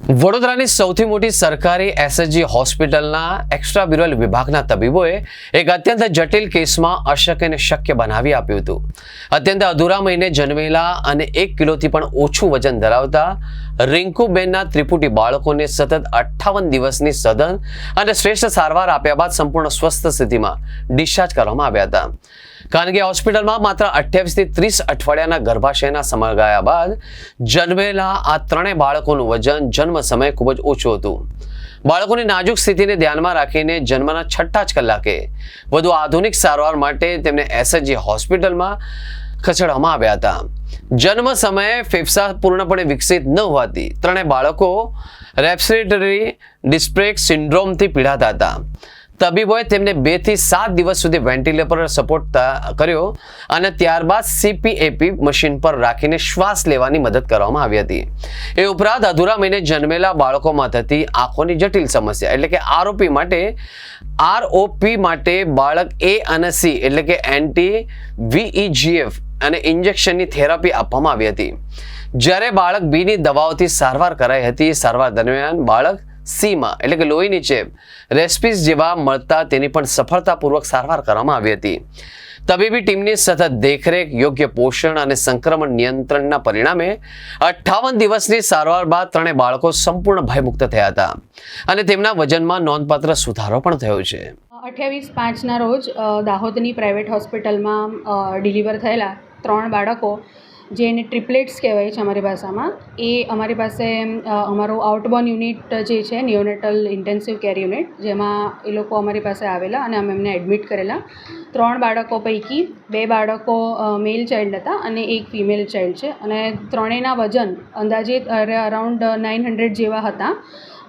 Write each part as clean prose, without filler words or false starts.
વડોદરાની સૌથી મોટી સરકારી એસએચજી હોસ્પિટલના એક્સ્ટ્રાબ્યુરલ વિભાગના તબીબોએ એક અત્યંત જટિલ કેસમાં અશક્યને શક્ય બનાવી આપ્યું હતું. અત્યંત અધૂરા મહિને જન્મેલા અને 1 કિલોથી પણ ઓછું વજન ધરાવતા રિંકુબેનના ત્રિપુટી બાળકોને સતત 58 દિવસની સઘન અને શ્રેષ્ઠ સારવાર આપ્યા બાદ સંપૂર્ણ સ્વસ્થ સ્થિતિમાં ડિસ્ચાર્જ કરવામાં આવ્યા હતા. ખાનગી હોસ્પિટલમાં માત્ર 28 થી 30 અઠવાડિયાના ગર્ભાશયના સમયગાળા બાદ જન્મેલા આ ત્રણેય બાળકોનું વજન જન્મ સમયે ખૂબ જ ઓછું હતું. બાળકોની નાજુક સ્થિતિને ધ્યાનમાં રાખીને જન્મના 6 જ કલાકે વધુ આધુનિક સારવાર માટે તેમને એસએચજી હોસ્પિટલમાં ખસેડવામાં આવ્યા હતા. જન્મ સમયે ફેફસા પૂર્ણપણે વિકસિત ન હોવાથી ત્રણેય બાળકો રેસ્પિરેટરી ડિસ્ટ્રેસ સિન્ડ્રોમથી પીડાતા હતા. તબીબોએ તેમને 2 થી 7 દિવસ સુધી વેન્ટિલેટર પર સપોર્ટ કર્યો અને ત્યારબાદ સીપીએપી મશીન પર રાખીને શ્વાસ લેવાની મદદ કરવામાં આવી હતી. એ ઉપરાંત અધૂરા મહિને જન્મેલા બાળકોમાં થતી આંખોની જટિલ સમસ્યા એટલે કે આરઓપી માટે બાળક એ અને સી એટલે કે એન્ટી VEGF અને ઇન્જેક્શનની થેરાપી આપવામાં આવી હતી. જ્યારે બાળક બીની દવાઓથી સારવાર કરાઈ હતી. સારવાર દરમિયાન બાળક સીમાં એટલે કે લોહી નીચે રેસ્પિસ જેવા મળતા તેની પણ સફળતાપૂર્વક સારવાર કરવામાં આવી હતી. તબીબી ટીમની સતત દેખરેખ, યોગ્ય પોષણ અને સંક્રમણ નિયંત્રણના પરિણામે 58 દિવસની સારવાર બાદ ત્રણેય બાળકો સંપૂર્ણ ભયમુક્ત થયા હતા અને તેમના વજનમાં નોંધપાત્ર સુધારો પણ થયો છે. 28/5ના રોજ દાહોદની પ્રાઇવેટ હોસ્પિટલમાં ડિલિવર થયેલા 3 બાળકો, જેને ટ્રિપલેટ્સ કહેવાય છે અમારી ભાષામાં, એ અમારી પાસે અમારું આઉટબોર્ન યુનિટ જે છે નિયોનેટલ ઇન્ટેન્સિવ કેર યુનિટ, જેમાં એ લોકો અમારી પાસે આવેલા અને અમે એમને એડમિટ કરેલા. 3 બાળકો પૈકી 2 બાળકો મેલ ચાઇલ્ડ હતા અને 1 ફિમેલ ચાઇલ્ડ છે અને ત્રણેયના વજન અંદાજિત અરાઉન્ડ 900 જેવા હતા.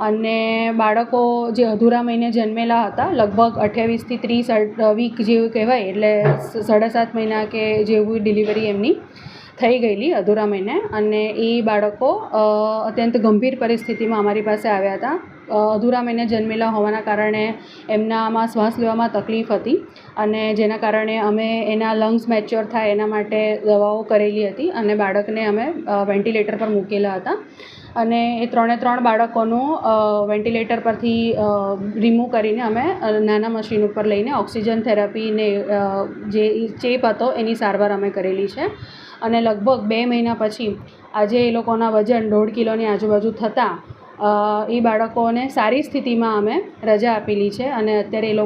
અને બાળકો જે અધૂરા મહિને જન્મેલા હતા, લગભગ 28 થી 30 વીક જેવું કહેવાય, એટલે 7.5 મહિના કે જેવું ડિલિવરી એમની થઈ ગયેલી અધૂરા મહિને. અને એ બાળકો અત્યંત ગંભીર પરિસ્થિતિમાં અમારી પાસે આવ્યા હતા. અધૂરા મહિને જન્મેલા હોવાના કારણે એમનામાં શ્વાસ લેવામાં તકલીફ હતી અને જેના કારણે અમે એના લંગ્સ મેચ્યોર થાય એના માટે દવાઓ કરેલી હતી અને બાળકને અમે વેન્ટિલેટર પર મૂકેલા હતા. અને એ 3 બાળકોનું વેન્ટિલેટર પરથી રિમૂવ કરીને અમે નાના મશીન ઉપર લઈને ઓક્સિજન થેરાપીને જે ચેપ હતો એની સારવાર અમે કરેલી છે. અને લગભગ 2 મહિના પછી આજે એ લોકોના વજન 1.5 કિલોની આજુબાજુ થતાં એ બાળકોને સારી સ્થિતિમાં અમે રજા આપેલી છે અને અત્યારે એ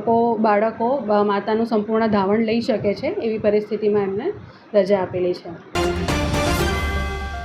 બાળકો માતાનું સંપૂર્ણ ધાવણ લઈ શકે છે એવી પરિસ્થિતિમાં એમને રજા આપેલી છે.